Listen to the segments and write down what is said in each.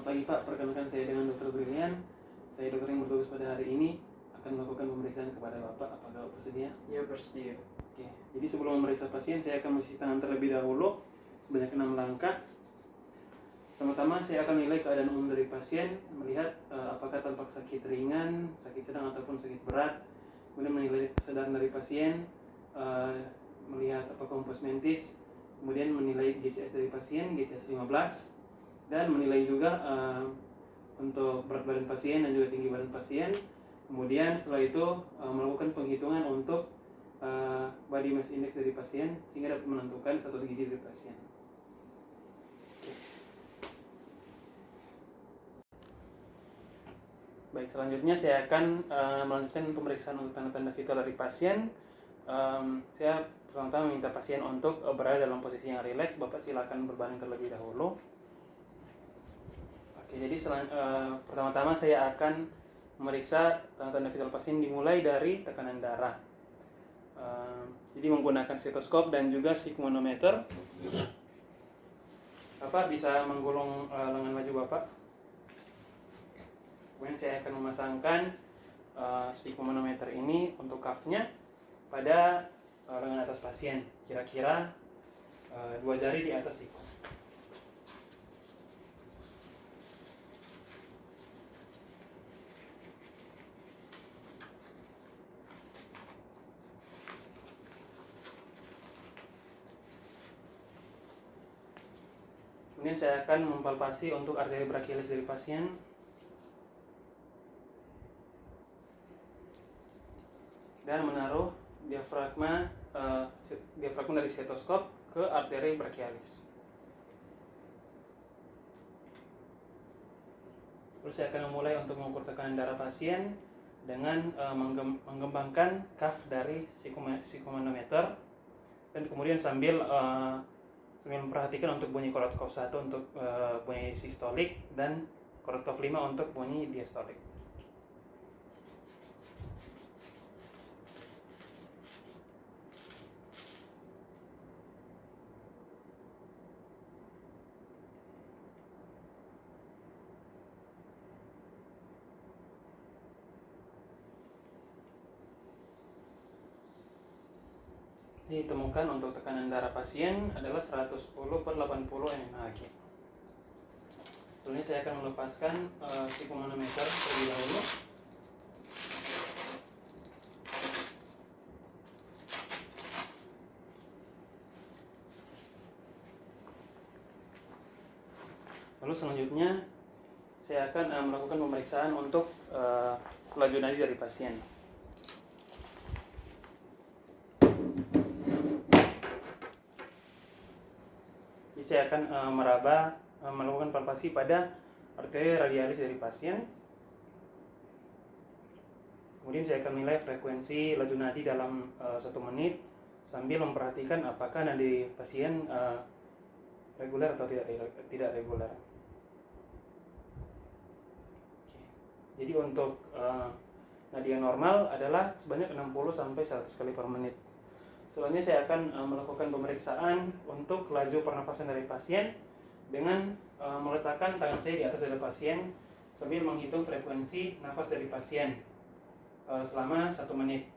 pagi Pak, perkenalkan saya dengan Dr. Brilian. Saya dokter yang bertugas pada hari ini akan melakukan pemeriksaan kepada Bapak. Apakah Bapak bersedia? Ya, bersedia. Oke, jadi sebelum memeriksa pasien, saya akan mencuci tangan terlebih dahulu sebanyak 6 langkah. Pertama, saya akan menilai keadaan umum dari pasien, melihat apakah tampak sakit ringan, sakit sedang ataupun sakit berat. Kemudian menilai kesadaran dari pasien, melihat apa kompos mentis, kemudian menilai GCS dari pasien, GCS 15, dan menilai juga untuk berat badan pasien dan juga tinggi badan pasien. Kemudian setelah itu melakukan penghitungan untuk body mass index dari pasien sehingga dapat menentukan status gizi dari pasien. Baik, selanjutnya saya akan melanjutkan pemeriksaan untuk tanda-tanda vital dari pasien. Saya pertama-tama meminta pasien untuk berada dalam posisi yang rileks. Bapak silakan berbaring terlebih dahulu. Oke, jadi pertama-tama saya akan memeriksa tanda-tanda vital pasien dimulai dari tekanan darah. Jadi menggunakan stetoskop dan juga sfigmonometer. Bapak bisa menggulung lengan maju Bapak. Kemudian saya akan memasangkan sfigmonometer ini untuk cuff-nya pada lengan atas pasien, kira-kira 2 jari di atas siku. Kemudian saya akan mempalpasi untuk arteri brachialis dari pasien. Dan menaruh diafragma dari stetoskop ke arteri brachialis. Terus saya akan memulai untuk mengukur tekanan darah pasien dengan mengembangkan cuff dari sfigmonometer, dan kemudian sambil memperhatikan untuk bunyi Korotkov 1 untuk bunyi sistolik dan Korotkov 5 untuk bunyi diastolik. Ditemukan untuk tekanan darah pasien adalah 110/80 mmHg. Selanjutnya saya akan melepaskan sfigmonometer terlebih dahulu. Lalu selanjutnya saya akan melakukan pemeriksaan untuk laju nadi dari pasien. Saya akan melakukan palpasi pada arteri radialis dari pasien. Kemudian saya akan menilai frekuensi laju nadi dalam 1 menit sambil memperhatikan apakah nadi pasien reguler atau tidak reguler. Jadi untuk nadi yang normal adalah sebanyak 60-100 kali per menit. Selanjutnya saya akan melakukan pemeriksaan untuk laju pernafasan dari pasien dengan meletakkan tangan saya di atas dada pasien sambil menghitung frekuensi nafas dari pasien selama 1 menit.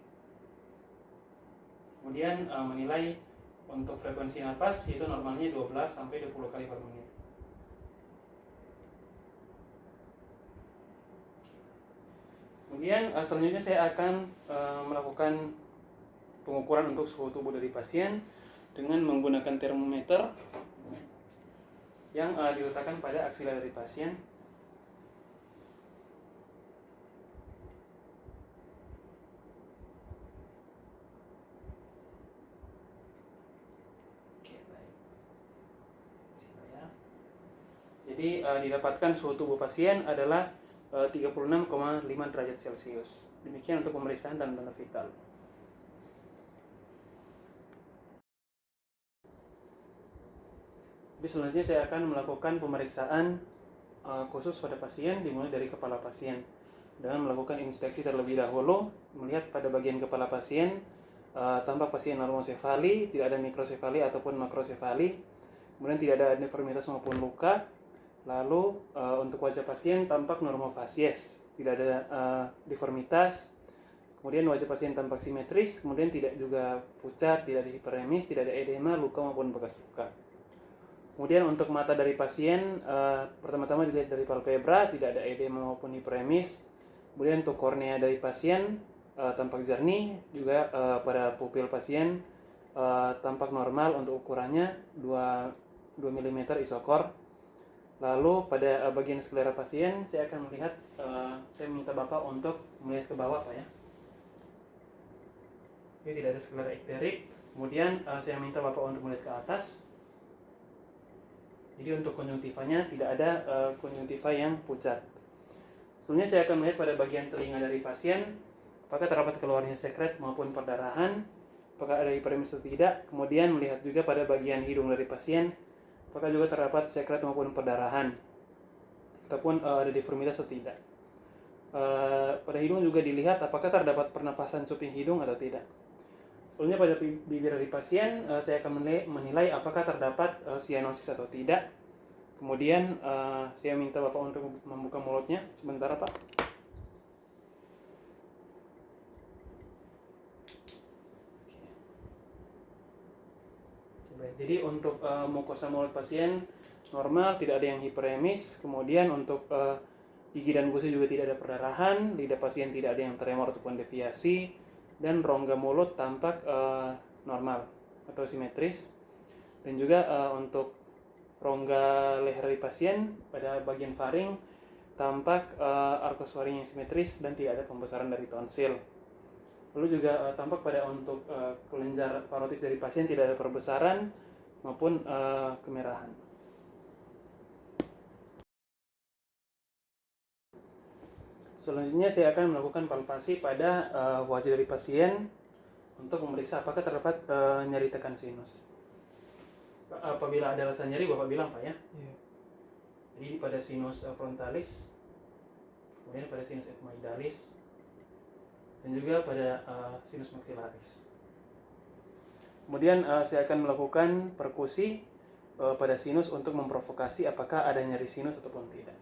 Kemudian menilai untuk frekuensi nafas itu normalnya 12-20 kali per menit. Kemudian selanjutnya saya akan melakukan pengukuran untuk suhu tubuh dari pasien dengan menggunakan termometer yang diletakkan pada aksila dari pasien. Jadi didapatkan suhu tubuh pasien adalah 36,5 derajat Celcius. Demikian untuk pemeriksaan tanda-tanda vital. Jadi selanjutnya saya akan melakukan pemeriksaan khusus pada pasien dimulai dari kepala pasien dengan melakukan inspeksi terlebih dahulu, melihat pada bagian kepala pasien tampak pasien normosefali, tidak ada mikrosefali ataupun makrosefali, kemudian tidak ada deformitas maupun luka, Lalu untuk wajah pasien tampak normofasies, tidak ada deformitas. Kemudian wajah pasien tampak simetris, kemudian tidak juga pucat, tidak ada hiperemis, tidak ada edema, luka maupun bekas luka. Kemudian untuk mata dari pasien, pertama-tama dilihat dari palpebra, tidak ada edema maupun hiperemis. Kemudian untuk kornea dari pasien tampak jernih, juga pada pupil pasien tampak normal untuk ukurannya 2 mm isokor. Lalu pada bagian sklera pasien, saya akan melihat, saya minta Bapak untuk melihat ke bawah Pak ya. Oke, tidak ada sklera ekterik. Kemudian saya minta Bapak untuk melihat ke atas. Jadi untuk konjungtivanya tidak ada konjungtiva yang pucat. Selanjutnya saya akan melihat pada bagian telinga dari pasien, apakah terdapat keluarnya sekret maupun perdarahan, apakah ada hiperemis atau tidak. Kemudian melihat juga pada bagian hidung dari pasien, apakah juga terdapat sekret maupun perdarahan, ataupun ada deformitas atau tidak. Pada hidung juga dilihat apakah terdapat pernapasan cuping hidung atau tidak. Selanjutnya pada bibir dari pasien, saya akan menilai apakah terdapat sianosis atau tidak. Kemudian saya minta Bapak untuk membuka mulutnya sebentar Pak. Jadi untuk mukosa mulut pasien normal, tidak ada yang hiperemis. Kemudian untuk gigi dan gusi juga tidak ada perdarahan. Lidah pasien tidak ada yang tremor ataupun deviasi. Dan rongga mulut tampak normal atau simetris. Dan juga untuk rongga leher dari pasien pada bagian faring tampak arkus faring yang simetris dan tidak ada pembesaran dari tonsil. Lalu juga tampak pada untuk kelenjar parotis dari pasien tidak ada perbesaran maupun kemerahan. Selanjutnya saya akan melakukan palpasi pada wajah dari pasien untuk memeriksa apakah terdapat nyeri tekan sinus. Apabila ada rasa nyeri Bapak bilang Pak ya. Iya. Jadi pada sinus frontalis, kemudian pada sinus ethmoidalis, dan juga pada sinus maxillaris. Kemudian saya akan melakukan perkusi pada sinus untuk memprovokasi apakah ada nyeri sinus ataupun tidak.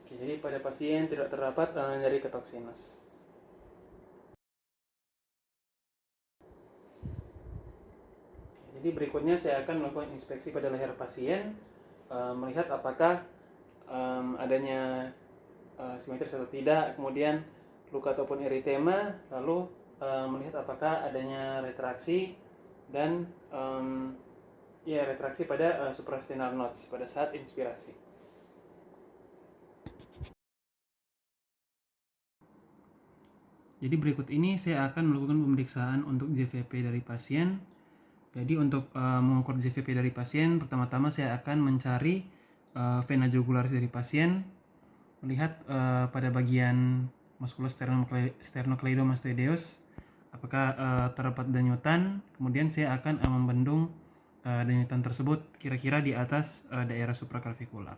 Oke, jadi pada pasien tidak terdapat nyeri ketok sinus. Jadi berikutnya saya akan melakukan inspeksi pada leher pasien, melihat apakah adanya simetris atau tidak, kemudian luka ataupun eritema, lalu melihat apakah adanya retraksi dan retraksi pada suprasternal nodes pada saat inspirasi. Jadi berikut ini saya akan melakukan pemeriksaan untuk JVP dari pasien. Jadi untuk mengukur JVP dari pasien, pertama-tama saya akan mencari vena jugularis dari pasien, melihat pada bagian musculus sternocleidomastoideus apakah terdapat denyutan. Kemudian saya akan membendung denyutan tersebut kira-kira di atas daerah suprakalvikular.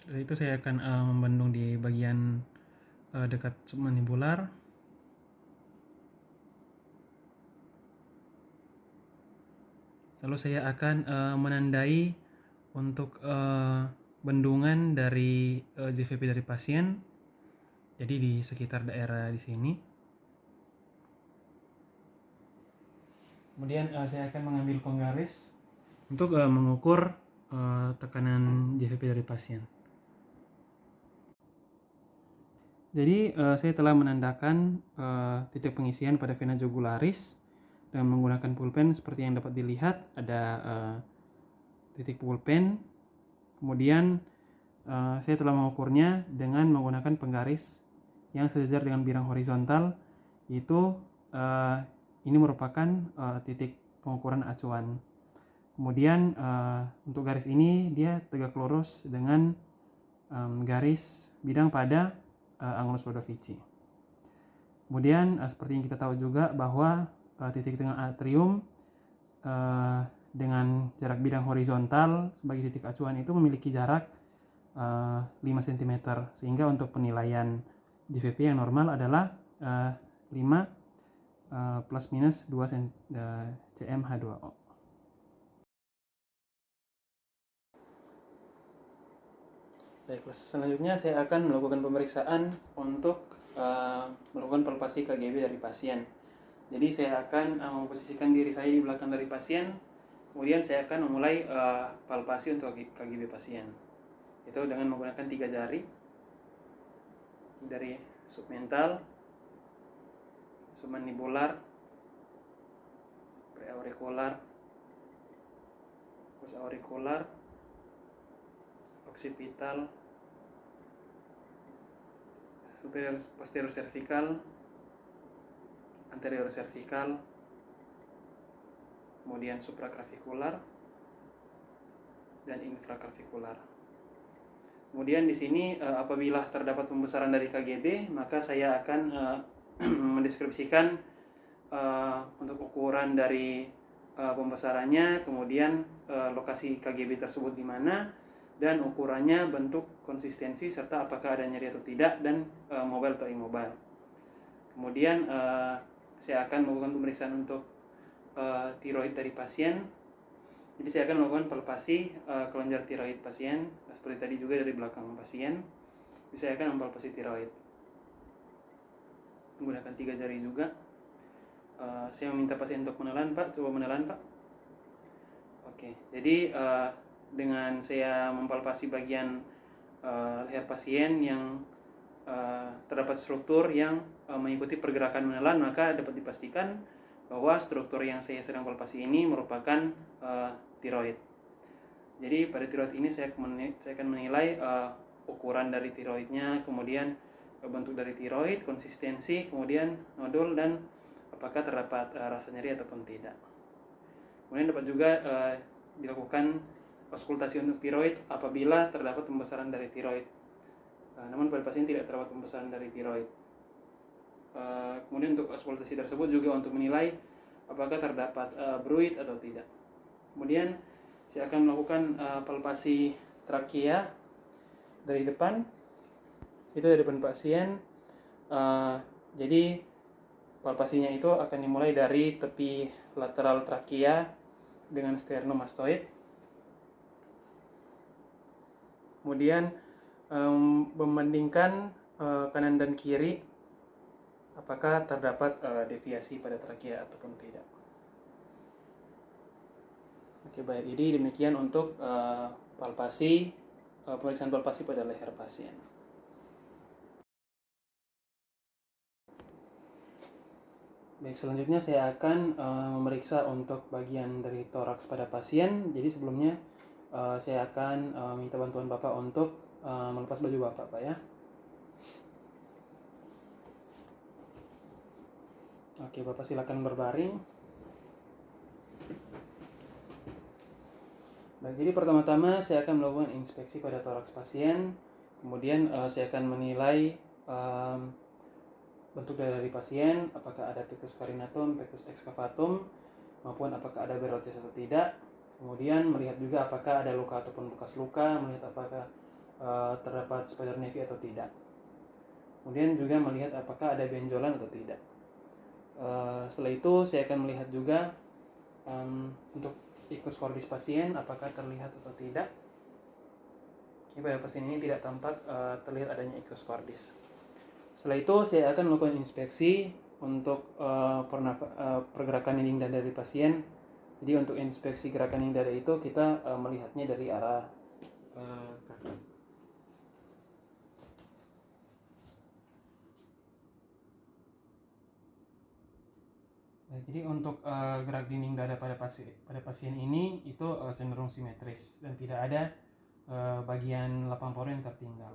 Setelah itu saya akan membendung di bagian dekat submandibular. Lalu saya akan menandai untuk bendungan dari JVP dari pasien. Jadi di sekitar daerah di sini. Kemudian saya akan mengambil penggaris untuk mengukur tekanan JVP dari pasien. Jadi saya telah menandakan titik pengisian pada vena jugularis dengan menggunakan pulpen seperti yang dapat dilihat, ada titik pulpen. Kemudian saya telah mengukurnya dengan menggunakan penggaris yang sejajar dengan bidang horizontal, yaitu ini merupakan titik pengukuran acuan. Kemudian untuk garis ini dia tegak lurus dengan garis bidang pada Angulus Lodovici. Kemudian seperti yang kita tahu juga bahwa titik tengah atrium dengan jarak bidang horizontal sebagai titik acuan itu memiliki jarak 5 cm, sehingga untuk penilaian GVP yang normal adalah 5 plus minus 2 cm H2O. Baik, selanjutnya saya akan melakukan pemeriksaan untuk melakukan palpasi KGB dari pasien. Jadi saya akan memposisikan diri saya di belakang dari pasien, kemudian saya akan memulai palpasi untuk KGB pasien. Itu dengan menggunakan 3 jari dari submental, submandibular, preaurikular, postaurikular, occipital, posterior cervical, anterior cervical, kemudian supraclavikular dan infraclavikular. Kemudian di sini apabila terdapat pembesaran dari KGB, maka saya akan mendeskripsikan untuk ukuran dari pembesarannya, kemudian lokasi KGB tersebut di mana, dan ukurannya, bentuk, konsistensi, serta apakah ada nyeri atau tidak, dan mobile atau immobile. Kemudian saya akan melakukan pemeriksaan untuk tiroid dari pasien. Jadi saya akan melakukan palpasi kelenjar tiroid pasien, seperti tadi juga dari belakang pasien. Jadi saya akan mempalpasi tiroid menggunakan 3 jari juga. Saya meminta pasien untuk menelan, Pak. Coba menelan, Pak. Oke, jadi dengan saya mempalpasi bagian leher pasien yang terdapat struktur yang mengikuti pergerakan menelan, maka dapat dipastikan bahwa struktur yang saya sedang palpasi ini merupakan tiroid. Jadi pada tiroid ini saya akan menilai ukuran dari tiroidnya, kemudian bentuk dari tiroid, konsistensi, kemudian nodul, dan apakah terdapat rasa nyeri ataupun tidak. Kemudian dapat juga dilakukan auskultasi untuk tiroid apabila terdapat pembesaran dari tiroid. Namun pada pasien tidak terdapat pembesaran dari tiroid. Kemudian untuk auskultasi tersebut juga untuk menilai apakah terdapat bruit atau tidak. Kemudian saya akan melakukan palpasi trakea dari depan. Itu dari depan pasien. Jadi palpasinya itu akan dimulai dari tepi lateral trakea dengan sternomastoid. Kemudian membandingkan kanan dan kiri apakah terdapat deviasi pada trakea ataupun tidak. Oke, baik. Jadi demikian untuk pemeriksaan palpasi pada leher pasien. Baik, selanjutnya saya akan memeriksa untuk bagian dari toraks pada pasien. Jadi sebelumnya saya akan minta bantuan Bapak untuk melepas baju Bapak, Pak, ya. Oke, Bapak silakan berbaring. Baik, jadi pertama-tama saya akan melakukan inspeksi pada toraks pasien. Kemudian saya akan menilai bentuk dari pasien, apakah ada pectus carinatum, pectus excavatum, maupun apakah ada barrel chest atau tidak. Kemudian melihat juga apakah ada luka ataupun bekas luka, melihat apakah terdapat spider nevi atau tidak. Kemudian juga melihat apakah ada benjolan atau tidak. Setelah itu saya akan melihat juga untuk ictus cordis pasien apakah terlihat atau tidak. Ini pada pasien ini tidak tampak terlihat adanya ictus cordis. Setelah itu saya akan melakukan inspeksi untuk pergerakan dinding dada dari pasien. Jadi untuk inspeksi gerakan dinding dada itu kita melihatnya dari arah kaki. Nah, jadi untuk gerak dinding dada pada pasien ini itu cenderung simetris dan tidak ada bagian lapang paru yang tertinggal.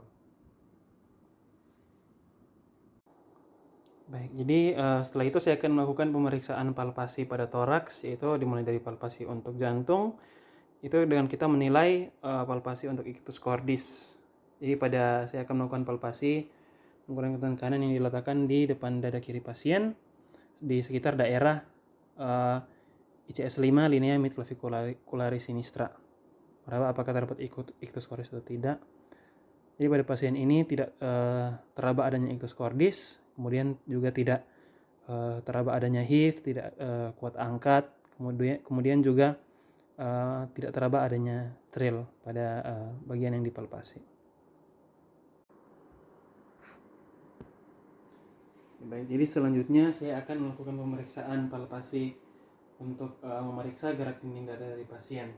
Baik, jadi setelah itu saya akan melakukan pemeriksaan palpasi pada toraks, yaitu dimulai dari palpasi untuk jantung. Itu dengan kita menilai palpasi untuk ictus cordis. Jadi saya akan melakukan palpasi menggunakan tangan kanan yang diletakkan di depan dada kiri pasien di sekitar daerah ICS 5 linea midclaviculari sinistra. Meraba apakah terdapat ictus cordis atau tidak. Jadi pada pasien ini tidak teraba adanya ictus cordis, kemudian juga tidak teraba adanya HIV, tidak kuat angkat, kemudian juga tidak teraba adanya trill pada bagian yang dipalpasi. Baik, jadi selanjutnya saya akan melakukan pemeriksaan palpasi untuk memeriksa gerak dinding dada dari pasien.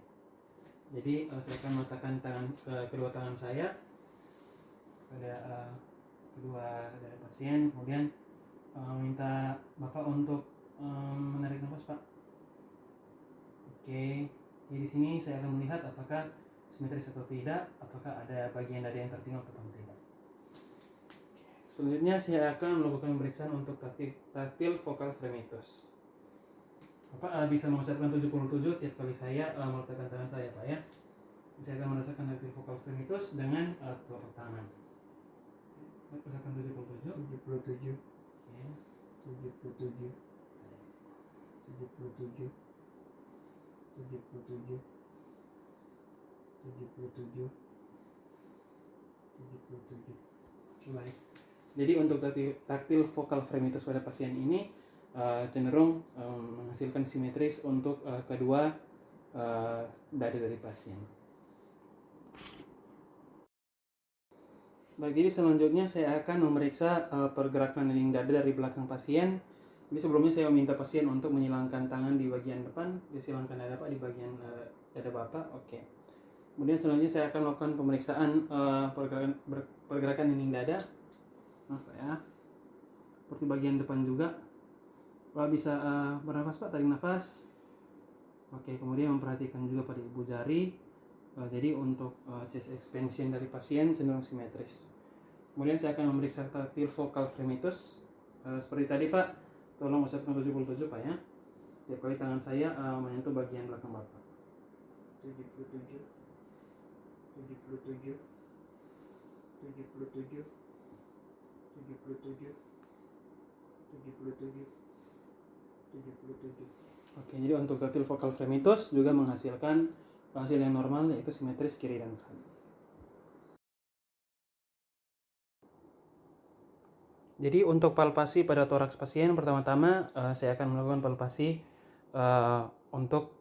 Jadi saya akan meletakkan kedua tangan saya pada kedua dada pasien, kemudian minta Bapak untuk menarik nafas, Pak. Oke, jadi di sini saya akan melihat apakah simetris atau tidak, apakah ada bagian dada yang tertinggal atau tidak. Selanjutnya saya akan melakukan pemeriksaan untuk taktil vokal fremitus. Bapak bisa mengucapkan 77 tiap kali saya meletakkan tangan saya, Pak ya. Saya akan merasakan taktil vokal fremitus dengan telapak tangan. Ucapkan 77. 77. Ya. 77. 77. 77. 77. 77. Baik. Jadi untuk taktil vokal fremitus pada pasien ini cenderung menghasilkan simetris untuk kedua dada dari pasien. Baik, jadi selanjutnya saya akan memeriksa pergerakan dinding dada dari belakang pasien. Jadi sebelumnya saya meminta pasien untuk menyilangkan tangan di bagian depan, disilangkan dada Pak di bagian dada Bapak. Oke. Kemudian selanjutnya saya akan melakukan pemeriksaan pergerakan dinding dada. Maaf ya, seperti bagian depan juga. Pak bisa bernafas Pak, tarik nafas. Oke, kemudian memperhatikan juga pada ibu jari. Jadi untuk chest expansion dari pasien cenderung simetris. Kemudian saya akan memeriksa taktil vokal fremitus. Seperti tadi Pak, tolong ucapkan 77 Pak ya. Tiap kali tangan saya menyentuh bagian belakang Bapak. 77. 77. 77. 77. 77. 77. Oke, jadi untuk taktil vokal fremitus juga menghasilkan hasil yang normal, yaitu simetris kiri dan kanan. Jadi untuk palpasi pada toraks pasien, pertama-tama saya akan melakukan palpasi untuk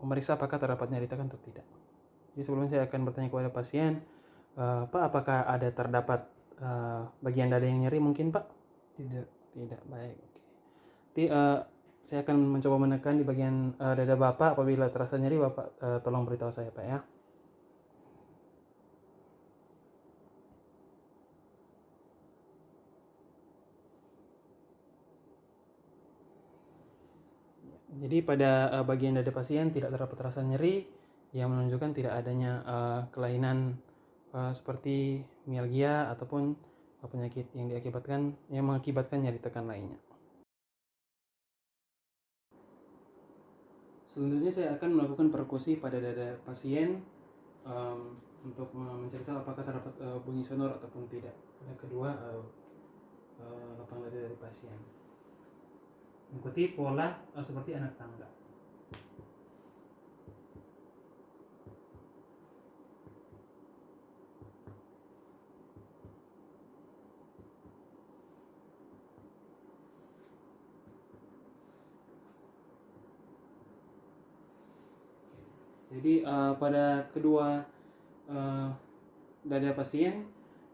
memeriksa apakah terdapat nyeri tekan atau tidak. Jadi sebelumnya saya akan bertanya kepada pasien, Pak, apakah ada terdapat bagian dada yang nyeri mungkin Pak? Tidak, baik. Jadi saya akan mencoba menekan di bagian dada Bapak. Apabila terasa nyeri, Bapak tolong beritahu saya Pak ya. Jadi pada bagian dada pasien tidak terdapat rasa nyeri yang menunjukkan tidak adanya kelainan seperti mialgia ataupun penyakit yang mengakibatkan nyeri tekan lainnya. Selanjutnya saya akan melakukan perkusi pada dada pasien untuk mencari tahu apakah terdapat bunyi sonor ataupun tidak pada kedua lapang dada dari pasien. Mengikuti pola seperti anak tangga. Jadi pada kedua dada pasien,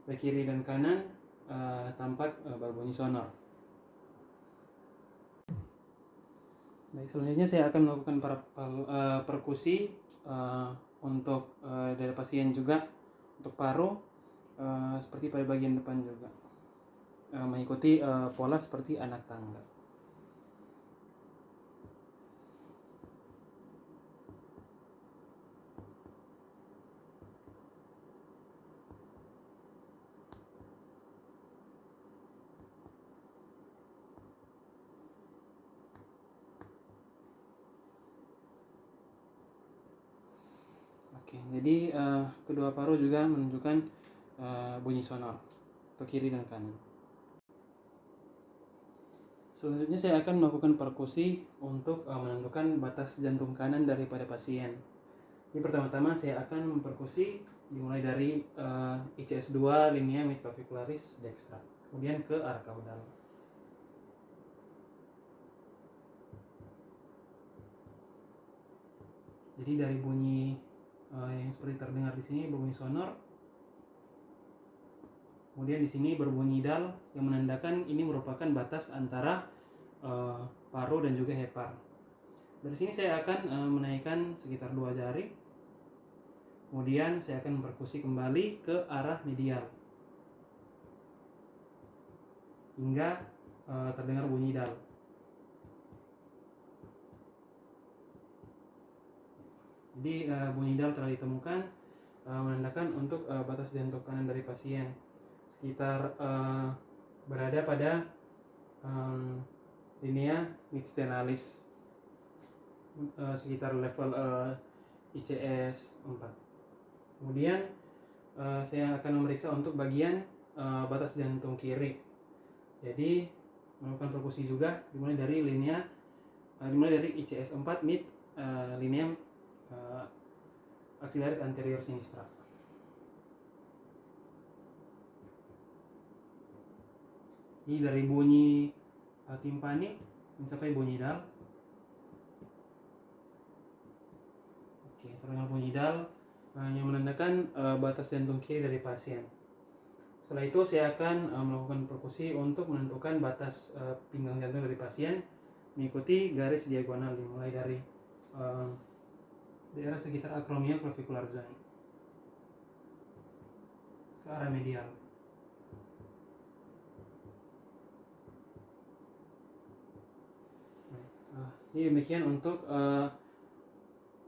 baik kiri dan kanan, tampak berbunyi sonor. Baik, selanjutnya saya akan melakukan perkusi untuk dada pasien juga, untuk paru, seperti pada bagian depan juga, mengikuti pola seperti anak tangga. Oke, jadi kedua paru juga menunjukkan bunyi sonor untuk kiri dan kanan. Selanjutnya saya akan melakukan perkusi untuk menentukan batas jantung kanan daripada pasien. Ini pertama-tama saya akan memperkusi dimulai dari ICS 2 linea mitroclavicularis dextra, kemudian ke arah kaudal. Jadi dari bunyi yang seperti terdengar di sini berbunyi sonor, kemudian di sini berbunyi dal yang menandakan ini merupakan batas antara paru dan juga hepar. Dari sini saya akan menaikkan sekitar 2 jari. Kemudian saya akan memperkusi kembali ke arah medial hingga terdengar bunyi dal. Jadi bunyi dal telah ditemukan, menandakan untuk batas jantung kanan dari pasien sekitar berada pada linea midsternalis, sekitar level ICS 4. Kemudian saya akan memeriksa untuk bagian batas jantung kiri. Jadi melakukan perkusi juga dimulai dari ICS 4 mid linea axillaris anterior sinistra. Ini dari bunyi timpani mencapai bunyi dal. Oke, terdengar bunyi dal yang menandakan batas jantung kiri dari pasien. Setelah itu saya akan melakukan perkusi untuk menentukan batas pinggang jantung dari pasien mengikuti garis diagonal dimulai dari daerah sekitar acromia clavicular zone ke arah medial. Ini demikian untuk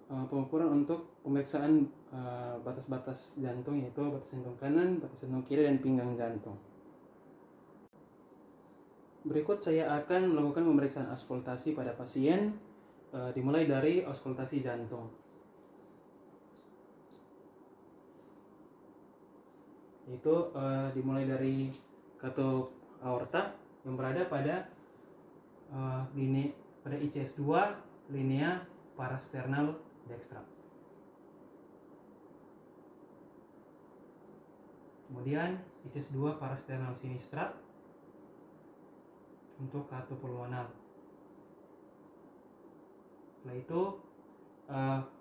pengukuran untuk pemeriksaan batas-batas jantung, yaitu batas jantung kanan, batas jantung kiri, dan pinggang jantung. Berikut saya akan melakukan pemeriksaan auskultasi pada pasien dimulai dari auskultasi jantung. Itu dimulai dari katup aorta yang berada pada pada ICS 2 linea parasternal dextra. Kemudian ICS 2 parasternal sinistra untuk katup pulmonal. Setelah itu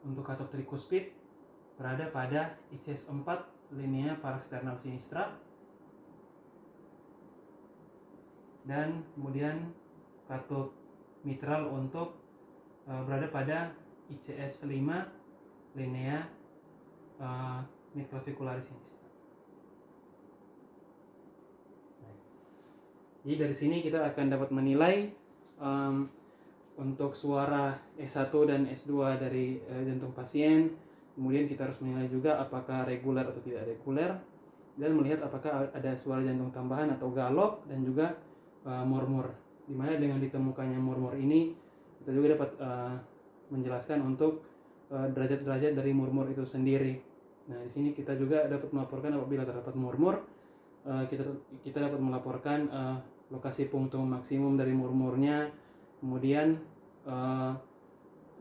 untuk katup trikuspid berada pada ICS 4 linea parasternal sinistra, dan kemudian katup mitral untuk berada pada ICS 5 linea midclavicularis sinistra. Jadi dari sini kita akan dapat menilai untuk suara S1 dan S2 dari jantung pasien. Kemudian kita harus menilai juga apakah reguler atau tidak reguler, dan melihat apakah ada suara jantung tambahan atau galop, dan juga murmur. Dimana dengan ditemukannya murmur ini kita juga dapat menjelaskan untuk derajat-derajat dari murmur itu sendiri. Nah, di sini kita juga dapat melaporkan apabila terdapat murmur, kita dapat melaporkan lokasi punktum maksimum dari murmurnya, kemudian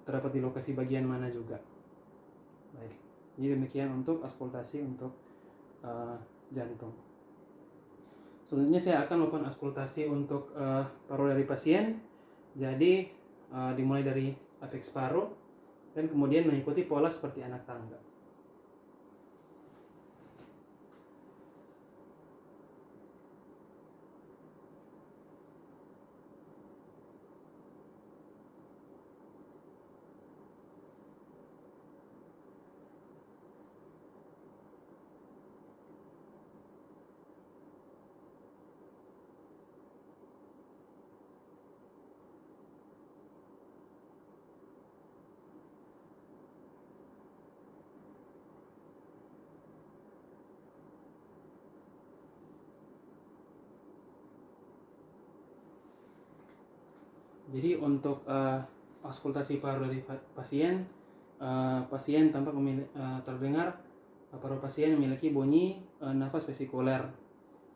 terdapat di lokasi bagian mana juga. Baik, jadi demikian untuk auskultasi untuk jantung. Selanjutnya saya akan melakukan auskultasi untuk paru dari pasien. Jadi dimulai dari apeks paru dan kemudian mengikuti pola seperti anak tangga. Jadi untuk auskultasi paru dari pasien, pasien tampak terdengar paru pasien memiliki bunyi nafas vesikuler.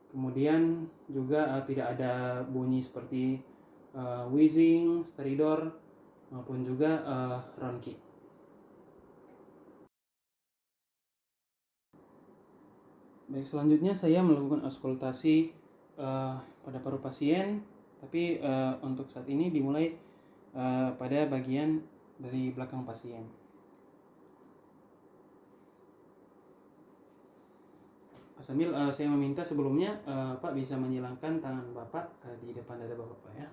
Kemudian juga tidak ada bunyi seperti wheezing, stridor, maupun juga ronki. Baik, selanjutnya saya melakukan auskultasi pada paru pasien, tapi untuk saat ini dimulai pada bagian dari belakang pasien. Sambil saya meminta sebelumnya Pak bisa menyilangkan tangan Bapak di depan dada Bapak ya.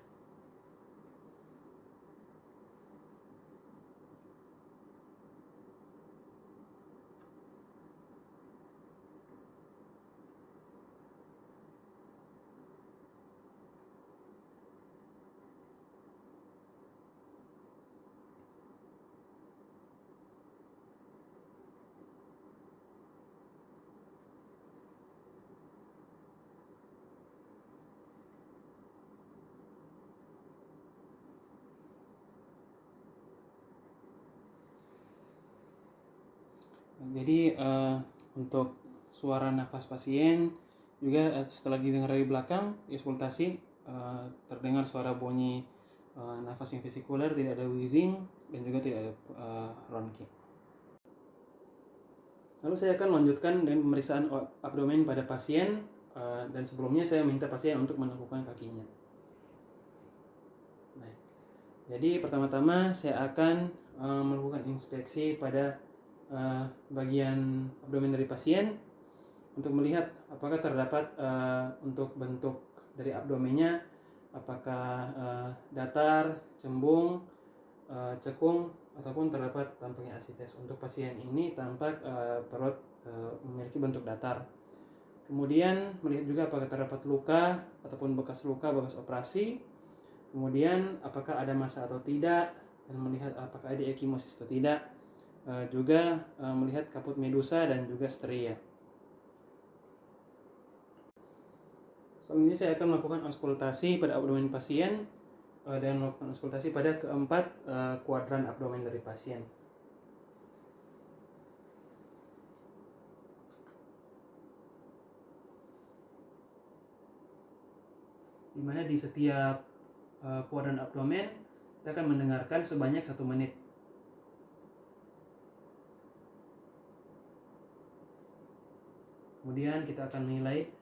Jadi untuk suara nafas pasien juga setelah didengar dari belakang auskultasi terdengar suara bunyi nafas yang vesikuler, tidak ada wheezing dan juga tidak ada ronki. Lalu saya akan lanjutkan dengan pemeriksaan abdomen pada pasien dan sebelumnya saya minta pasien untuk menekukkan kakinya. Baik. Jadi pertama-tama saya akan melakukan inspeksi pada bagian abdomen dari pasien untuk melihat apakah terdapat untuk bentuk dari abdomennya, apakah datar, cembung, cekung, ataupun terdapat tampaknya asites. Untuk pasien ini tampak perut memiliki bentuk datar. Kemudian melihat juga apakah terdapat luka ataupun bekas luka, bekas operasi. Kemudian apakah ada massa atau tidak, dan melihat apakah ada ekimosis atau tidak. Juga melihat kaput medusa dan juga stria. Selanjutnya saya akan melakukan auskultasi pada abdomen pasien dan melakukan auskultasi pada keempat kuadran abdomen dari pasien. Di mana di setiap kuadran abdomen kita akan mendengarkan sebanyak 1 menit. Kemudian kita akan menilai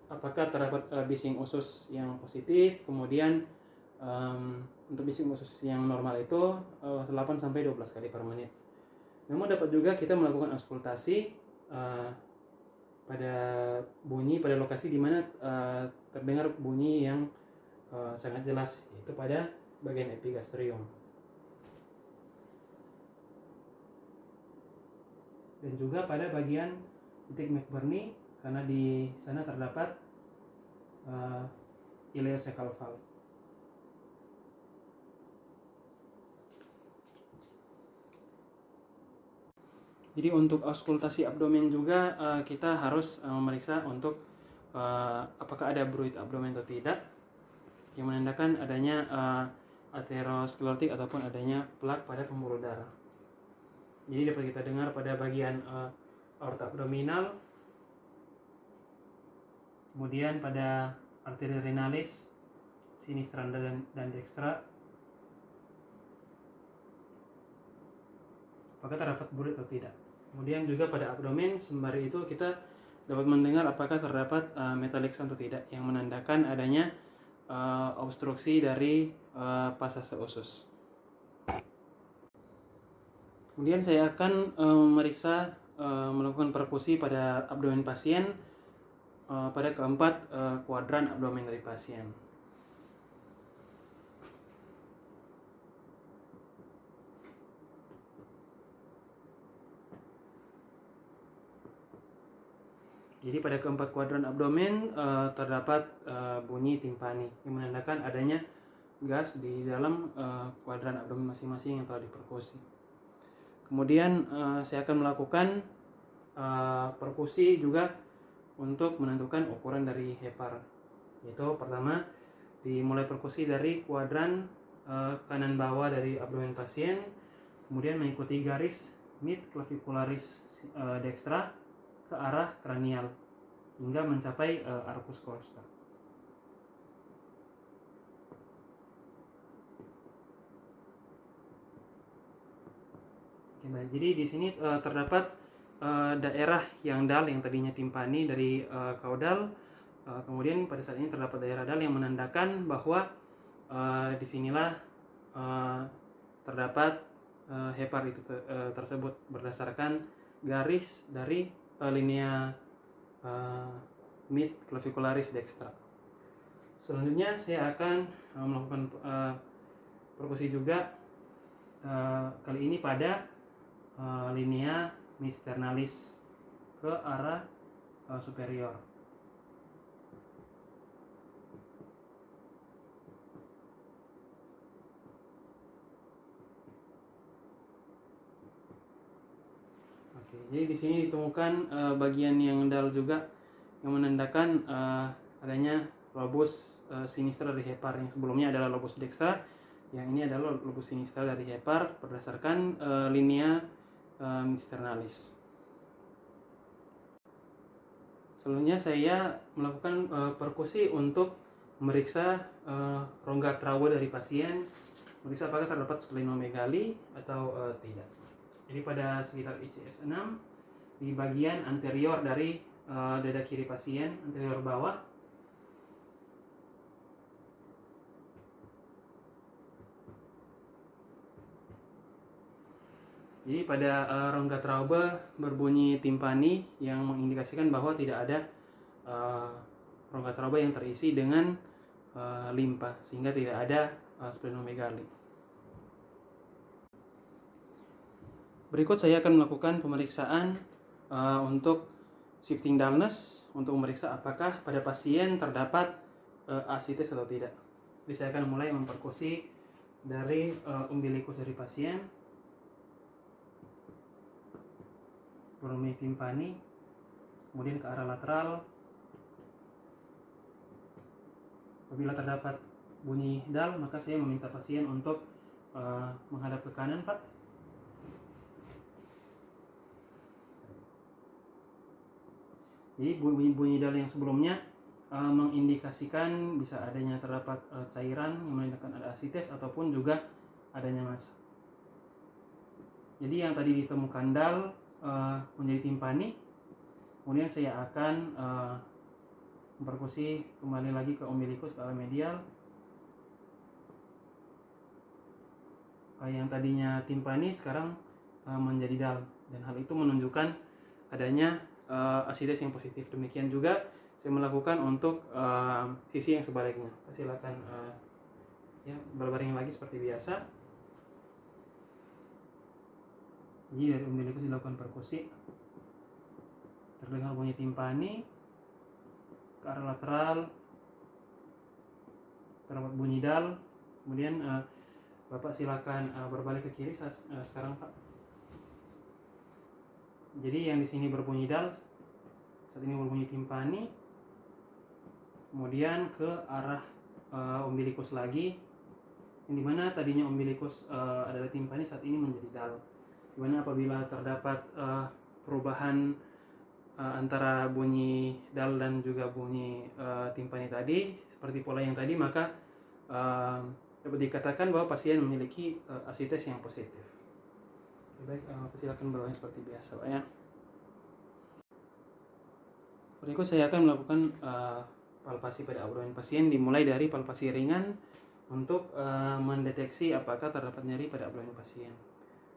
apakah terdapat bising usus yang positif. Kemudian untuk bising usus yang normal itu 8-12 kali per menit. Namun dapat juga kita melakukan auskultasi pada bunyi pada lokasi di mana terdengar bunyi yang sangat jelas, yaitu pada bagian epigastrium. Dan juga pada bagian titik McBurney, karena di sana terdapat ileocecal valve. Jadi untuk auskultasi abdomen juga kita harus memeriksa untuk apakah ada bruit abdomen atau tidak, yang menandakan adanya aterosklerotik ataupun adanya plak pada pembuluh darah. Jadi dapat kita dengar pada bagian aorta abdominal, kemudian pada arteria renalis, sinistra dan dextra, apakah terdapat bruit atau tidak. Kemudian juga pada abdomen sembari itu kita dapat mendengar apakah terdapat metalik atau tidak, yang menandakan adanya obstruksi dari pasase usus. Kemudian saya akan memeriksa melakukan perkusi pada abdomen pasien pada keempat kuadran abdomen dari pasien. Jadi pada keempat kuadran abdomen terdapat bunyi timpani yang menandakan adanya gas di dalam kuadran abdomen masing-masing yang telah diperkusi. Kemudian saya akan melakukan perkusi juga untuk menentukan ukuran dari hepar. Yaitu pertama dimulai perkusi dari kuadran kanan bawah dari abdomen pasien, kemudian mengikuti garis mid clavicularis dextra ke arah kranial hingga mencapai arcus costa. Oke, baik. Jadi di sini terdapat daerah yang dal yang tadinya timpani dari kaudal, kemudian pada saat ini terdapat daerah dal yang menandakan bahwa disinilah terdapat hepar itu tersebut berdasarkan garis dari linea mid clavicularis dextra. Selanjutnya saya akan melakukan perkusi juga kali ini pada linea misternalis ke arah superior. Oke, jadi di sini ditemukan bagian yang dal juga yang menandakan adanya lobus sinistra dari hepar. Yang sebelumnya adalah lobus dextra, yang ini adalah lobus sinistra dari hepar berdasarkan linea misternalis. Selanjutnya saya melakukan perkusi untuk memeriksa rongga traube dari pasien, memeriksa apakah terdapat splenomegali atau tidak. Jadi pada sekitar ICS 6 di bagian anterior dari dada kiri pasien, anterior bawah, jadi pada rongga traube berbunyi timpani yang mengindikasikan bahwa tidak ada rongga traube yang terisi dengan limpa, sehingga tidak ada splenomegali. Berikut saya akan melakukan pemeriksaan untuk shifting dullness untuk memeriksa apakah pada pasien terdapat asites atau tidak. Jadi saya akan mulai memperkusi dari umbilikus dari pasien, volume timpani, kemudian ke arah lateral. Apabila terdapat bunyi dull, maka saya meminta pasien untuk menghadap ke kanan, Pak. Jadi bunyi dull yang sebelumnya mengindikasikan bisa adanya terdapat cairan yang menandakan ada asites ataupun juga adanya massa. Jadi yang tadi ditemukan dull menjadi timpani, kemudian saya akan memperkusi kembali lagi ke umbilikus ke arah medial. Yang tadinya timpani sekarang menjadi dull, dan hal itu menunjukkan adanya asites yang positif. Demikian juga saya melakukan untuk sisi yang sebaliknya. Silakan ya berbaring lagi seperti biasa. Jadi dari umbilikus dilakukan perkusi, terdengar bunyi timpani ke arah lateral, terdapat bunyi dull. Kemudian Bapak silakan berbalik ke kiri sekarang, Pak. Jadi yang di sini berbunyi dull, saat ini berbunyi timpani, kemudian ke arah umbilikus lagi, yang dimana tadinya umbilikus adalah timpani, saat ini menjadi dull. Dimana apabila terdapat perubahan antara bunyi dull dan juga bunyi timpani tadi, seperti pola yang tadi, maka dapat dikatakan bahwa pasien memiliki asites yang positif. Baik, silakan berlangsung seperti biasa, Pak ya. Berikut saya akan melakukan palpasi pada abdomen pasien, dimulai dari palpasi ringan untuk mendeteksi apakah terdapat nyeri pada abdomen pasien.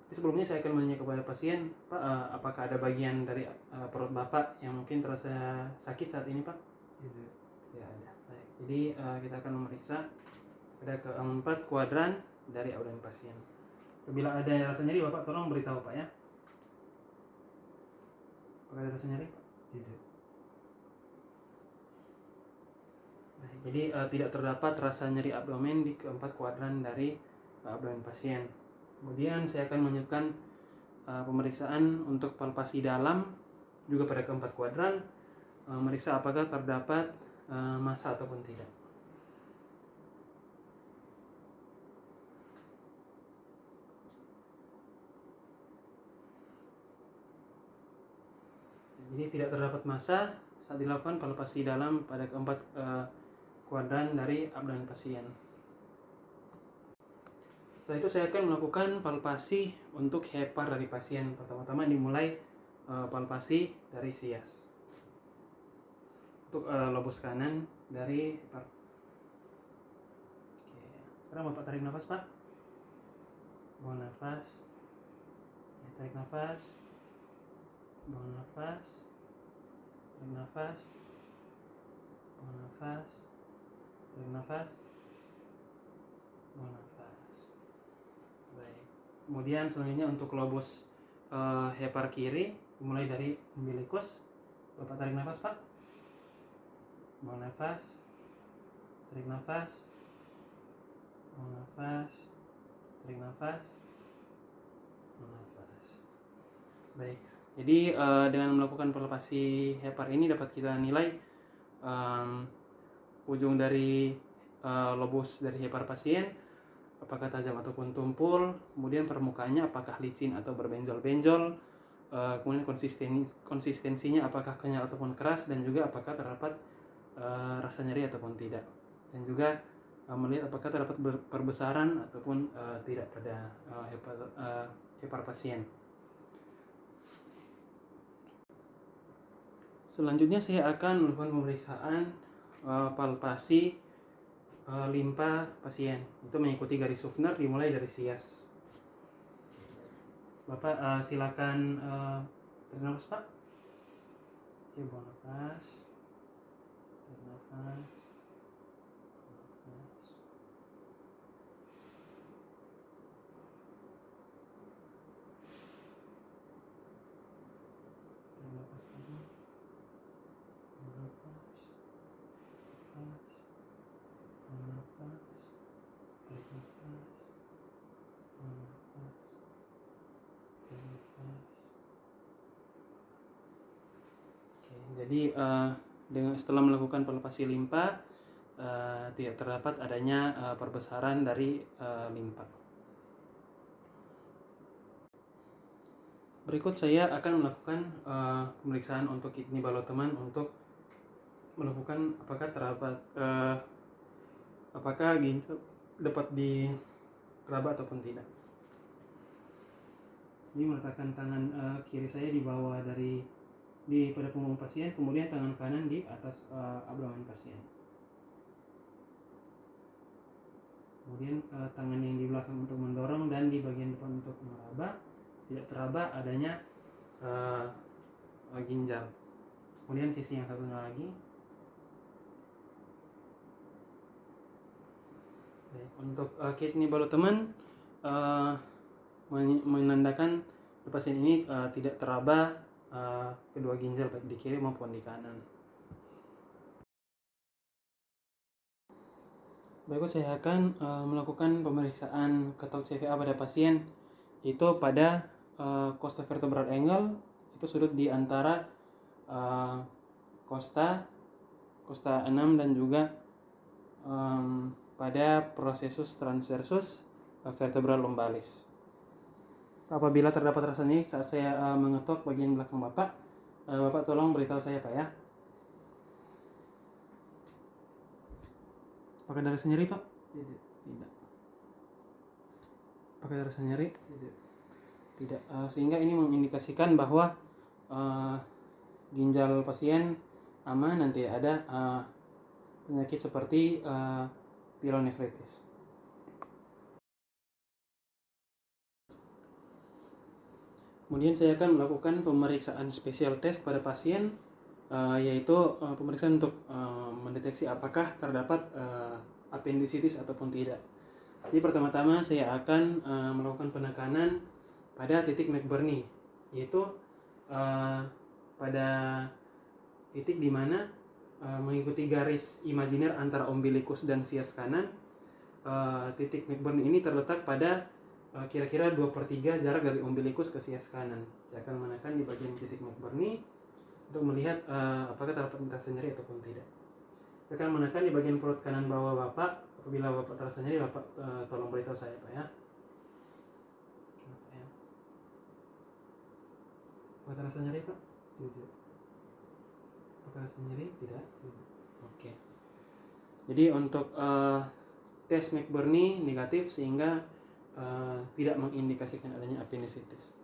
Tapi sebelumnya saya akan menanya kepada pasien, Pak, apakah ada bagian dari perut Bapak yang mungkin terasa sakit saat ini, Pak? Tidak. Ya, ada. Baik. Jadi kita akan memeriksa pada keempat kuadran dari abdomen pasien. Apabila ada rasa nyeri, Bapak tolong beritahu, Pak ya. Apakah ada rasa nyeri, Pak? Tidak. Baik. Jadi tidak terdapat rasa nyeri abdomen di keempat kuadran dari abdomen pasien. Kemudian saya akan melanjutkan pemeriksaan untuk palpasi dalam juga pada keempat kuadran, memeriksa apakah terdapat massa ataupun tidak. Jadi tidak terdapat massa saat dilakukan palpasi dalam pada keempat kuadran dari abdomen pasien. Setelah itu saya akan melakukan palpasi untuk hepar dari pasien. Pertama-tama dimulai palpasi dari sias. Untuk lobus kanan dari hepar. Oke. Sekarang Bapak tarik nafas, Pak. Buang nafas. Ya, tarik nafas. Buang nafas. Tarik nafas. Buang nafas. Tarik nafas. Buang nafas. Baik. Kemudian selanjutnya untuk lobus hepar kiri mulai dari umbilikus. Bapak tarik nafas, Pak. Buang nafas. Tarik nafas. Buang nafas. Tarik nafas. Buang nafas. Baik. Jadi dengan melakukan palpasi hepar ini dapat kita nilai ujung dari lobus dari hepar pasien apakah tajam ataupun tumpul, kemudian permukaannya apakah licin atau berbenjol-benjol, kemudian konsistensinya apakah kenyal ataupun keras, dan juga apakah terdapat rasa nyeri ataupun tidak, dan juga melihat apakah terdapat perbesaran ataupun tidak pada hepar pasien. Selanjutnya saya akan melakukan pemeriksaan palpasi limpa pasien. Itu mengikuti garis Suffner dimulai dari sias. Bapak silakan tarik nafas, Pak. Oke, buang nafas. Tarik nafas. Jadi setelah melakukan palpasi limpa tidak terdapat adanya perbesaran dari limpa. Berikut saya akan melakukan pemeriksaan untuk kidney baloteman untuk melakukan apakah terdapat apakah ginjal dapat diraba ataupun tidak. Jadi meletakkan tangan kiri saya di bawah pada punggung pasien, kemudian tangan kanan di atas abdomen pasien. Kemudian tangan yang di belakang untuk mendorong dan di bagian depan untuk meraba. Tidak teraba adanya ginjal. Kemudian sisi yang satunya lagi. Baik, untuk kidney baloteman menandakan pasien ini tidak teraba kedua ginjal baik di kiri maupun di kanan. Berikut saya akan melakukan pemeriksaan ketok CVA pada pasien itu pada costa vertebral angle, itu sudut di antara costa 6 dan juga pada processus transversus vertebral lumbalis. Apabila terdapat rasa nyeri saat saya mengetok bagian belakang Bapak, Bapak tolong beritahu saya, Pak, ya. Apakah ada rasa nyeri, Pak? Tidak. Apakah ada rasa nyeri? Tidak. Sehingga ini mengindikasikan bahwa ginjal pasien aman, nanti ada penyakit seperti pyelonefritis. Kemudian saya akan melakukan pemeriksaan spesial test pada pasien, yaitu pemeriksaan untuk mendeteksi apakah terdapat appendicitis ataupun tidak. Jadi pertama-tama saya akan melakukan penekanan pada titik McBurney, yaitu pada titik di mana mengikuti garis imajiner antara umbilikus dan sias kanan. Titik McBurney ini terletak pada kira-kira 2/3 jarak dari umbilikus ke sias kanan. Saya akan menekan di bagian titik McBurney untuk melihat apakah terdapat rasa nyeri ataupun tidak. Saya akan menekan di bagian perut kanan bawah Bapak. Apabila Bapak terasa nyeri, Bapak tolong beritahu saya, Pak, ya. Apakah terasa nyeri, Pak? Tidak. Apakah terasa nyeri? Tidak. Oke. Jadi untuk tes McBurney negatif, sehingga tidak mengindikasikan adanya apendisitis.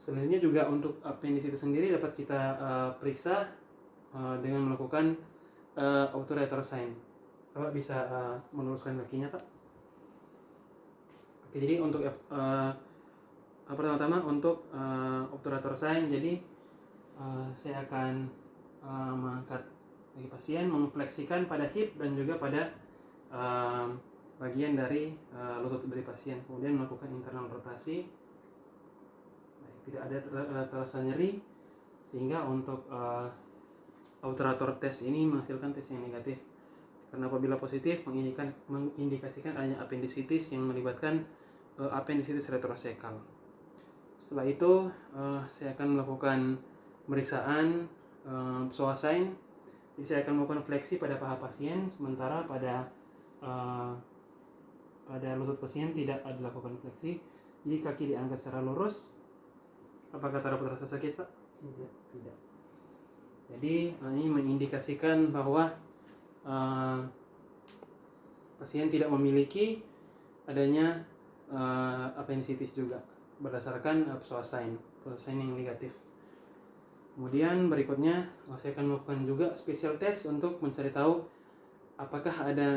Selanjutnya juga untuk apendisitis sendiri dapat kita periksa dengan melakukan obturator sign. Bapak bisa meluruskan kakinya, Pak. Oke, jadi untuk pertama-tama untuk obturator sign, jadi saya akan mengangkat kaki pasien, memfleksikan pada hip dan juga pada bagian dari lutut dari pasien, kemudian melakukan internal rotasi. Tidak ada terasa nyeri, sehingga untuk obturator test ini menghasilkan tes yang negatif. Karena apabila positif mengindikasikan adanya apendisitis yang melibatkan apendisitis retrosekal. Setelah itu saya akan melakukan pemeriksaan psoas sign. Jadi saya akan melakukan fleksi pada paha pasien, sementara pada lutut pasien tidak dilakukan fleksi. Jadi kaki diangkat secara lurus. Apakah terdapat rasa sakit, Pak? Tidak. Jadi ini mengindikasikan bahwa pasien tidak memiliki adanya apendisitis juga berdasarkan psoas sign yang negatif. Kemudian berikutnya saya akan melakukan juga special test untuk mencari tahu apakah ada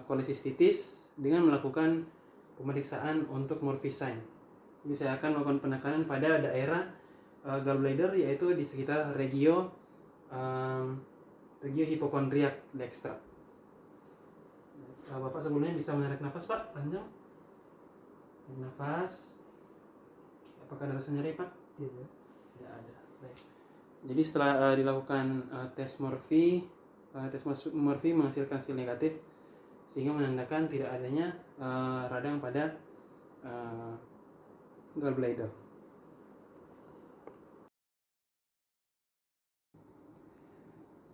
kolesistitis dengan melakukan pemeriksaan untuk Murphy sign. Jadi saya akan melakukan penekanan pada daerah gallbladder, yaitu di sekitar regio hipokondriak dekstra. Bapak sebelumnya bisa menarik nafas, Pak, panjang. Tarik nafas. Apakah ada rasa nyeri, Pak? Tidak. Tidak ada. Baik. Jadi setelah dilakukan tes Murphy menghasilkan hasil negatif, sehingga menandakan tidak adanya radang pada gallbladder.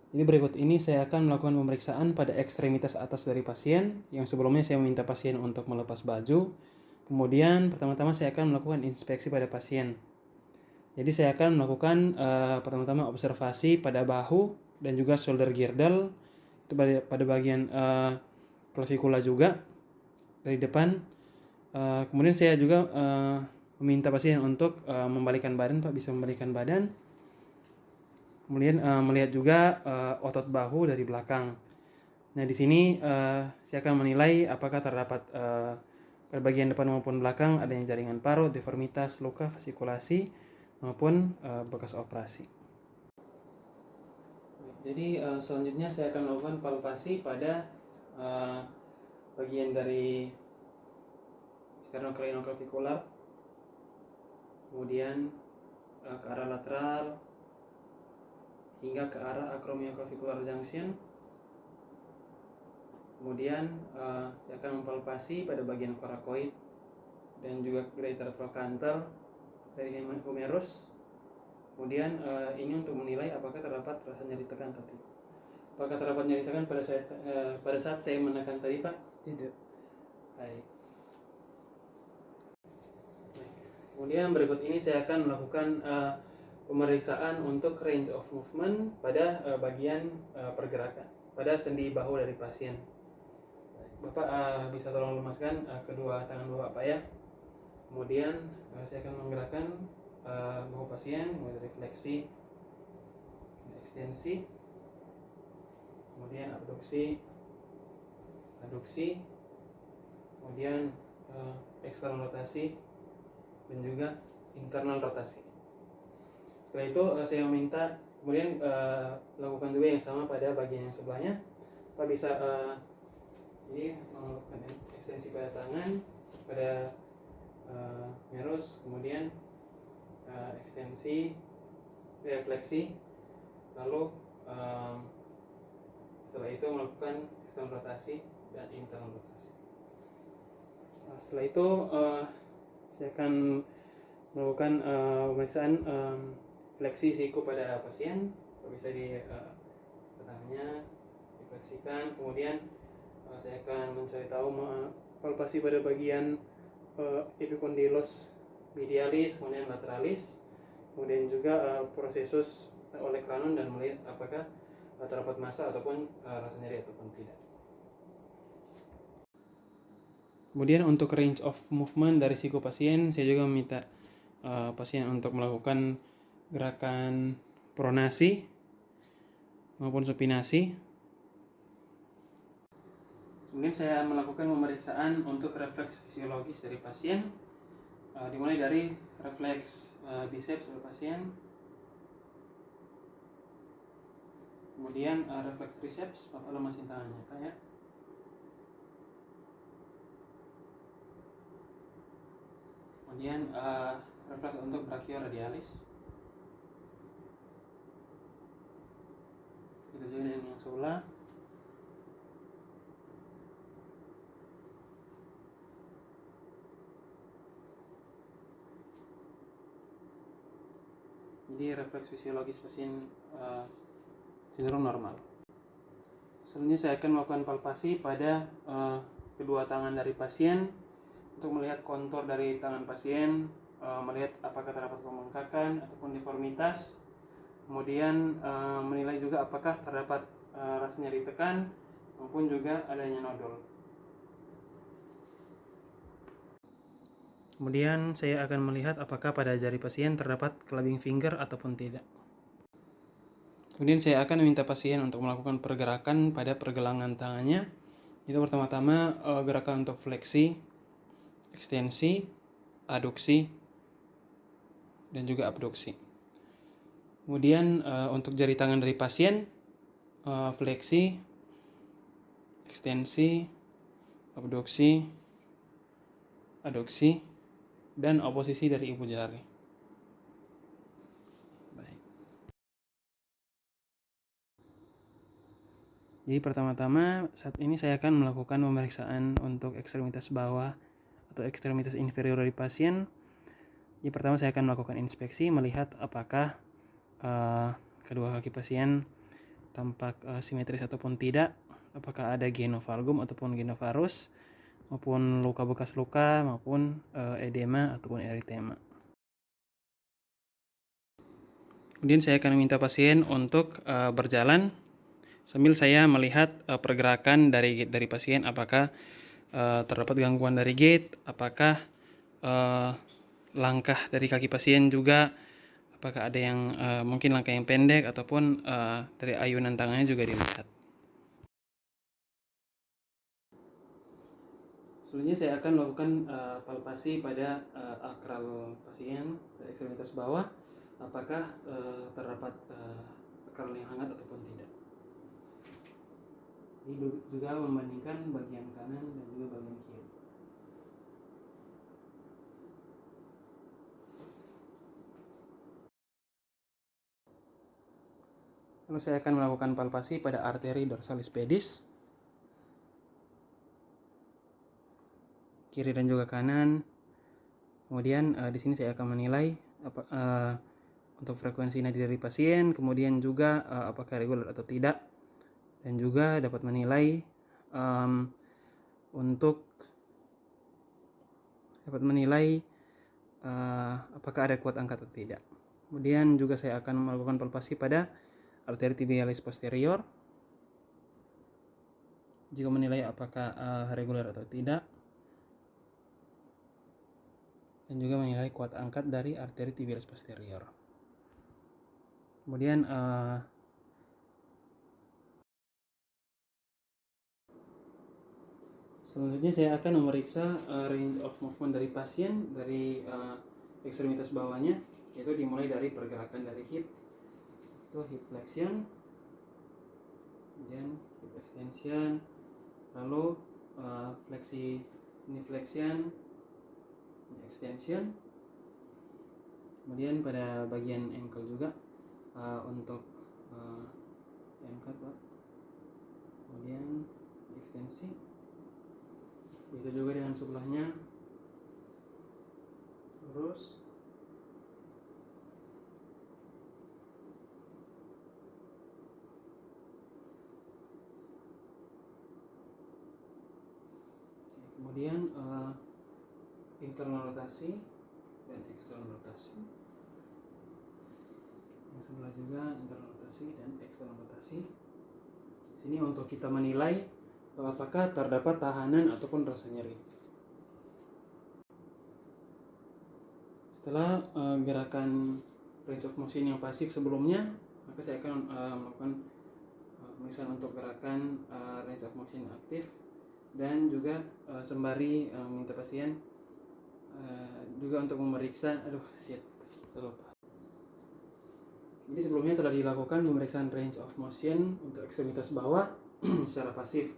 Jadi berikut ini saya akan melakukan pemeriksaan pada ekstremitas atas dari pasien, yang sebelumnya saya meminta pasien untuk melepas baju. Kemudian pertama-tama saya akan melakukan inspeksi pada pasien. Jadi saya akan melakukan pertama-tama observasi pada bahu dan juga shoulder girdle, itu pada bagian clavikula juga dari depan. Kemudian saya juga meminta pasien untuk membalikkan badan, Pak, bisa membalikkan badan. Kemudian melihat juga otot bahu dari belakang. Nah, di sini saya akan menilai apakah terdapat pada bagian depan maupun belakang adanya jaringan parut, deformitas, luka, vesikulasi maupun bekas operasi. Jadi selanjutnya saya akan melakukan palpasi pada bagian dari sternocleidomastoid, kemudian ke arah lateral hingga ke arah acromioclavicular junction. Kemudian saya akan mempalpasi pada bagian coracoid dan juga greater trochanter dari humerus. Kemudian ini untuk menilai apakah terdapat rasa nyeri tekan tadi. Apakah terdapat nyeri tekan pada saat saya menekan tadi, Pak? Tidak. Baik. Kemudian berikut ini saya akan melakukan pemeriksaan untuk range of movement pada bagian pergerakan pada sendi bahu dari pasien. Bapak bisa tolong lemaskan kedua tangan Bapak, ya. Kemudian saya akan menggerakkan bahu pasien mulai dari fleksi, ekstensi, kemudian abduksi, aduksi, kemudian eksternal rotasi dan juga internal rotasi. Setelah itu saya minta kemudian lakukan juga yang sama pada bagian yang sebelahnya. Pak bisa ini melakukan ekstensi pada tangan, pada merus, kemudian ekstensi, refleksi, lalu setelah itu melakukan eksternal rotasi dan internal rotasi. Setelah itu saya akan melakukan pemeriksaan fleksi siku pada pasien. Bisa di tangannya difleksikan. Kemudian saya akan mencari tahu palpasi pada bagian epicondylos medialis, kemudian lateralis, kemudian juga prosesus olecranon, dan melihat apakah terdapat massa ataupun rasa nyeri ataupun tidak. Kemudian untuk range of movement dari siku pasien, saya juga meminta pasien untuk melakukan gerakan pronasi maupun supinasi. Kemudian saya melakukan pemeriksaan untuk refleks fisiologis dari pasien, dimulai dari refleks biceps dari pasien, kemudian refleks triceps, Bapak lemasin tangannya Kak ya. Kemudian refleks untuk brachioradialis. Itu juga dengan yang sebelah. Jadi refleks fisiologis pasien cenderung normal. Selanjutnya saya akan melakukan palpasi pada kedua tangan dari pasien untuk melihat kontur dari tangan pasien, melihat apakah terdapat pembengkakan ataupun deformitas. Kemudian menilai juga apakah terdapat rasa nyeri tekan maupun juga adanya nodul. Kemudian saya akan melihat apakah pada jari pasien terdapat clubbing finger ataupun tidak. Kemudian saya akan meminta pasien untuk melakukan pergerakan pada pergelangan tangannya. Itu pertama-tama gerakan untuk fleksi, ekstensi, aduksi, dan juga abduksi. Kemudian untuk jari tangan dari pasien, fleksi, ekstensi, abduksi, aduksi, dan oposisi dari ibu jari. Baik. Jadi pertama-tama saat ini saya akan melakukan pemeriksaan untuk ekstremitas bawah atau ekstremitas inferior dari pasien. Jadi pertama saya akan melakukan inspeksi, melihat apakah kedua kaki pasien tampak simetris ataupun tidak, apakah ada genovalgum ataupun genovarus, maupun luka bekas luka, maupun edema ataupun eritema. Kemudian saya akan meminta pasien untuk berjalan sambil saya melihat pergerakan dari pasien, apakah terdapat gangguan dari gait, apakah langkah dari kaki pasien juga, apakah ada yang mungkin langkah yang pendek ataupun dari ayunan tangannya juga dilihat. Selanjutnya saya akan melakukan palpasi pada akral pasien dari ekstremitas bawah, apakah terdapat akral yang hangat ataupun tidak. Ini juga membandingkan bagian kanan dan juga bagian kiri. Lalu saya akan melakukan palpasi pada arteri dorsalis pedis, kiri dan juga kanan. Kemudian di sini saya akan menilai untuk frekuensi nadi dari pasien, kemudian juga apakah reguler atau tidak, dan juga dapat menilai apakah ada kuat angkat atau tidak. Kemudian juga saya akan melakukan palpasi pada arteri tibialis posterior, juga menilai apakah reguler atau tidak, dan juga menilai kuat angkat dari arteri tibialis posterior. Kemudian selanjutnya saya akan memeriksa range of movement dari pasien dari ekstremitas bawahnya, yaitu dimulai dari pergerakan dari hip, itu hip flexion, kemudian hip extension, lalu fleksi knee flexion, extension, kemudian pada bagian ankle juga untuk ankle Pak, kemudian ekstensi, begitu juga dengan sebelahnya, terus kemudian internal rotasi dan eksternal rotasi, yang sebelah juga internal rotasi dan eksternal rotasi. Sini untuk kita menilai apakah terdapat tahanan ataupun rasa nyeri. Setelah gerakan range of motion yang pasif sebelumnya, maka saya akan melakukan pemeriksaan untuk gerakan range of motion aktif, dan juga sembari minta pasien juga untuk memeriksa saya lupa. Jadi sebelumnya telah dilakukan pemeriksaan range of motion untuk ekstremitas bawah secara pasif.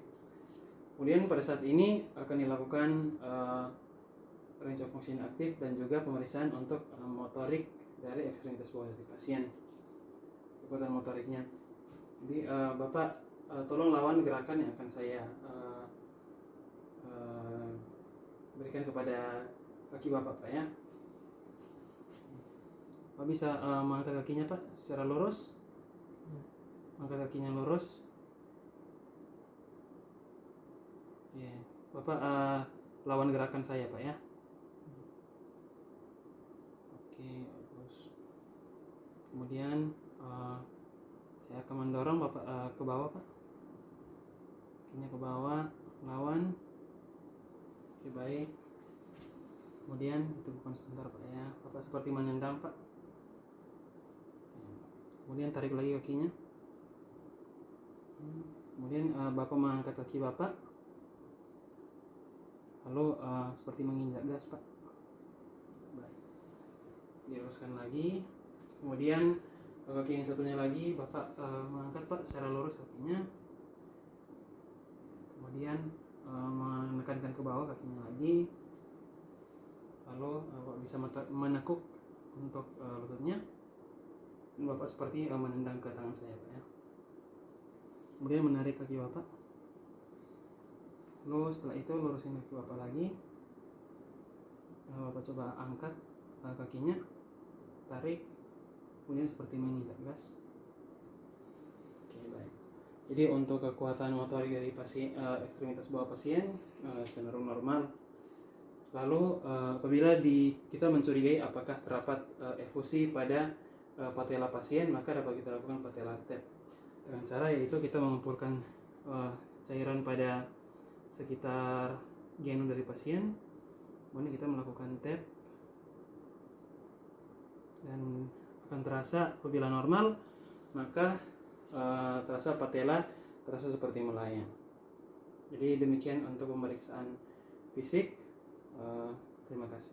Kemudian pada saat ini akan dilakukan range of motion aktif dan juga pemeriksaan untuk motorik dari ekstremitas bawah dari pasien, kekuatan motoriknya. Jadi Bapak tolong lawan gerakan yang akan saya berikan kepada kaki Bapak, Pak ya. Pak bisa mengangkat kakinya, Pak, secara lurus. Angkat kakinya lurus. Oke, Bapak lawan gerakan saya, Pak ya. Oke, bagus. Kemudian saya akan mendorong Bapak ke bawah, Pak. Kakinya ke bawah, lawan. Oke, baik. Kemudian itu bukan sebentar, Pak ya. Bapak seperti menendang, Pak. Kemudian tarik lagi kakinya. Kemudian Bapak mengangkat kaki Bapak, lalu seperti menginjak gas, Pak. Baik. Diluruskan lagi. Kemudian kaki yang satunya lagi Bapak mengangkat, Pak, secara lurus kakinya. Kemudian menekankan ke bawah kakinya lagi. Lalu Bapak bisa menekuk untuk lututnya. Bapak seperti menendang ke tangan saya, Pak ya. Kemudian menarik kaki Bapak. Lalu setelah itu lurusin kaki Bapak lagi. Bapak coba angkat kakinya, tarik, kemudian seperti menginjak gas. Oke, baik. Jadi untuk kekuatan motorik dari pasien ekstremitas bawah pasien cenderung normal. Lalu apabila kita mencurigai apakah terdapat efusi pada patella pasien, maka dapat kita lakukan patella tap dengan cara yaitu kita mengumpulkan cairan pada sekitar genom dari pasien, kemudian kita melakukan tap, dan akan terasa apabila normal maka terasa patella terasa seperti melayang. Jadi demikian untuk pemeriksaan fisik. Terima kasih.